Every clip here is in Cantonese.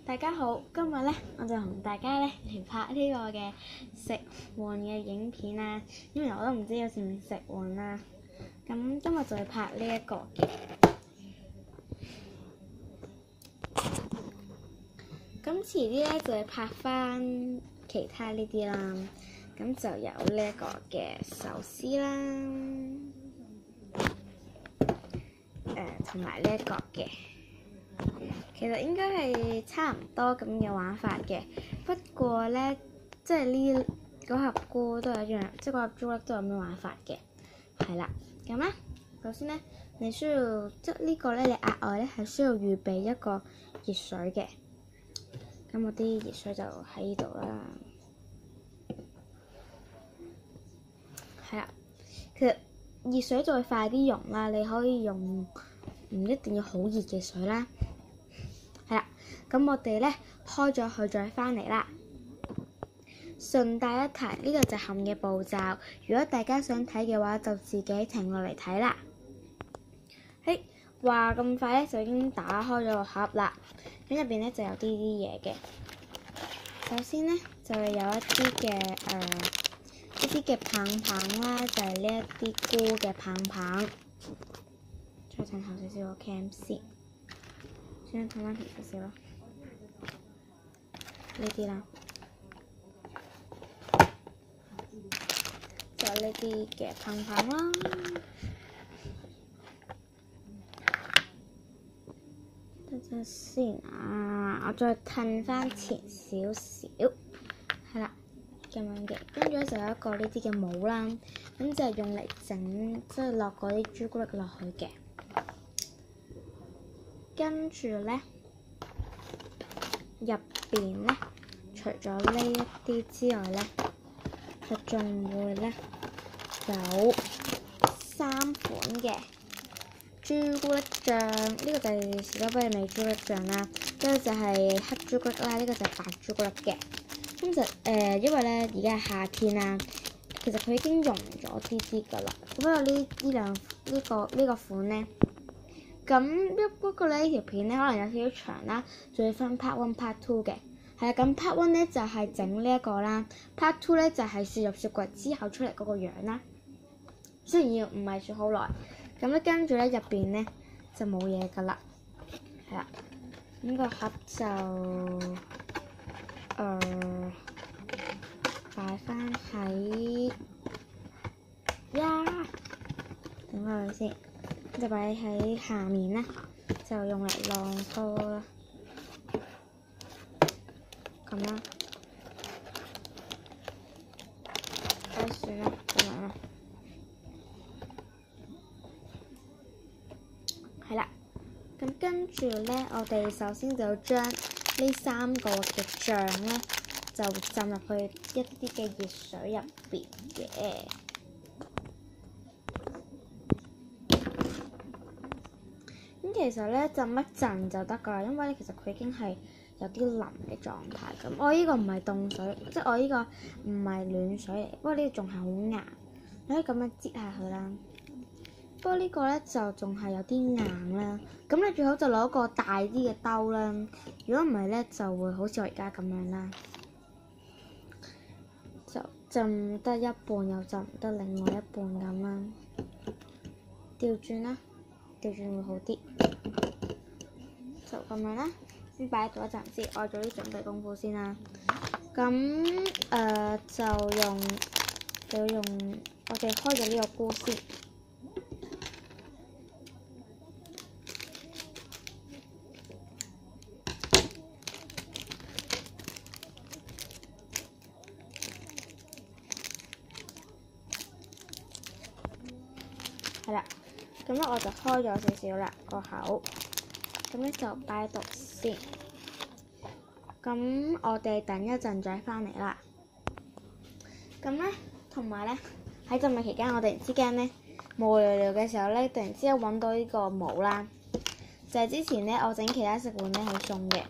大家好，今日咧我就同大家咧嚟拍呢個嘅食玩嘅影片啦。因為我都唔知有時唔食玩啦。咁今日就係拍呢一個嘅。咁遲啲咧就係拍翻其他呢啲啦。咁就有呢一個嘅壽司啦，同埋呢一個嘅。其實應該係差唔多咁嘅玩法嘅，不過咧，即係呢嗰盒菇都係一樣，即係嗰盒朱古力都有咁樣玩法嘅，係啦。咁咧，首先咧，你需要即係呢個咧，你額外咧係需要預備一個熱水嘅。咁我啲熱水就喺呢度啦，係啦。其實熱水就會快啲溶啦，你可以用唔一定要好熱嘅水啦。係啦，咁我哋咧開咗佢再翻嚟啦。順帶一提，呢個就含嘅步驟。如果大家想睇嘅話，就自己停落嚟睇啦。嘿，話咁快咧就已經打開咗個盒啦。咁入邊咧就有啲嘢嘅。首先咧就係有一啲嘅棒棒啦，就係呢一啲菇嘅棒棒。再褪後少少個 cam 先。先睇翻平少少咯，呢啲啦，就呢啲嘅棒棒啦。等陣先啊，我再褪翻前少少，係啦，咁樣嘅。跟住咧就有一個呢啲嘅帽啦，咁就係用嚟整，即係落嗰啲朱古力落去嘅。跟住咧，入邊咧，除咗呢一啲之外咧，佢仲會咧有3款嘅朱古力醬，呢個就係士多啤梨味朱古力醬啦，跟住就係黑朱古力啦，呢個就係白朱古力嘅。咁就因為咧而家係夏天啦，其實佢已經溶咗啲噶啦。不過呢個款咧。咁不過呢條片咧可能有少少長啦，仲要分 part 1、part 2嘅。係啊，咁 part 1咧就係整呢一個啦 ，part 2咧就係雪入雪櫃之後出嚟嗰個樣啦。雖然要唔係雪好耐，咁咧跟住咧入邊咧就冇嘢噶啦，係啦。咁個盒就擺翻喺等翻佢先。就擺喺下面啦，就用嚟晾拖啦，咁啦，算啦，咁樣啦，係啦。咁跟住咧，我哋首先就將呢3個嘅醬咧，就浸入去一啲嘅熱水入邊嘅。其實咧浸一陣就得㗎啦，因為咧其實佢已經係有啲腍嘅狀態咁。我呢個唔係凍水，即係我呢個唔係暖水嚟，不過呢個仲係好硬，你可以咁樣擠下佢啦。不過呢個咧就仲係有啲硬啦，咁你最好就攞個大啲嘅兜啦。如果唔係咧，就會好似我而家咁樣啦，就浸得一半又浸唔得另外一半咁啦。調轉啦。調轉會好啲，就咁樣啦。先擺喺度一陣先，我做啲準備功夫先啦。咁就要用我哋開咗呢個菇先，係啦。咁咧我就開咗少少啦個口，咁咧就擺喺度先。咁我哋等一陣再翻嚟啦。咁咧，同埋咧喺浸嘅期間，我突然之間咧無聊聊嘅時候咧，突然之間揾到呢個帽啦。就係之前咧我整其他食玩咧係送嘅，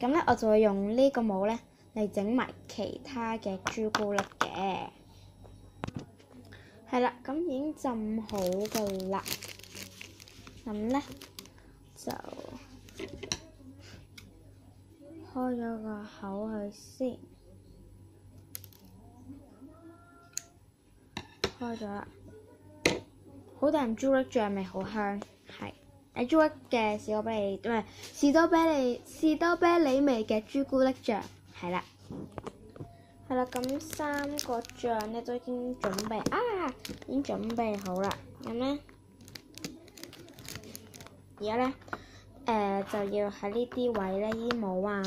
咁咧我就會用呢個帽咧嚟整埋其他嘅朱古力嘅。係啦，咁已經浸好噶啦。咁咧就開咗個口去先，開咗啦，好淡朱古力醬味，好香，係朱古力嘅士多啤梨，唔係士多啤梨味嘅朱古力醬，係啦，咁3個醬咧都已經準備好啦，咁咧而家咧就要喺呢啲位咧，呢啲帽啊，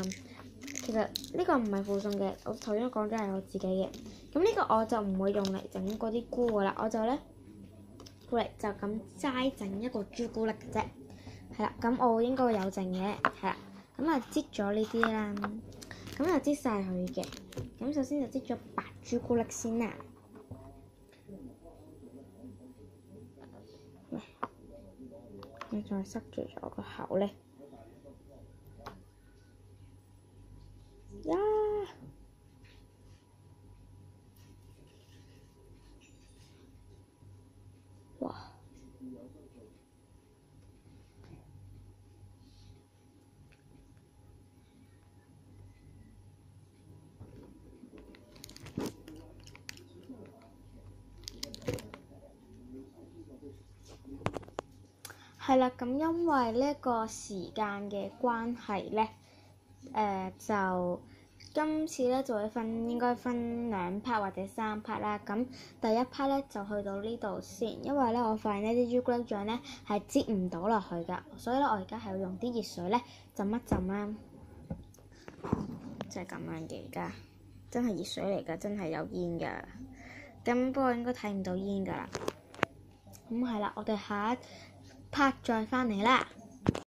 其實呢個唔係附送嘅，我頭先講咗係我自己嘅。咁呢個我就唔會用嚟整嗰啲菇噶啦，我就咧過嚟就咁齋整一個朱古力嘅啫。係啦，咁我應該會有剩嘅，係啦，咁啊擠咗呢啲啦，咁就擠晒佢嘅。咁首先就擠咗白朱古力先啦。你再塞住咗個口咧，呀！哇！係啦，咁因為呢個時間嘅關係咧，就今次咧就會應該分2 part 或者3 part 啦。咁第一 part 咧就去到呢度先，因為咧我發現呢啲朱古力醬咧係擠唔到落去㗎，所以咧我而家係要用啲熱水咧浸一浸啦，就係咁樣嘅。而家真係熱水嚟㗎，真係有煙㗎。咁不過應該睇唔到煙㗎啦。咁係啦，我哋下一 part 再翻嚟啦。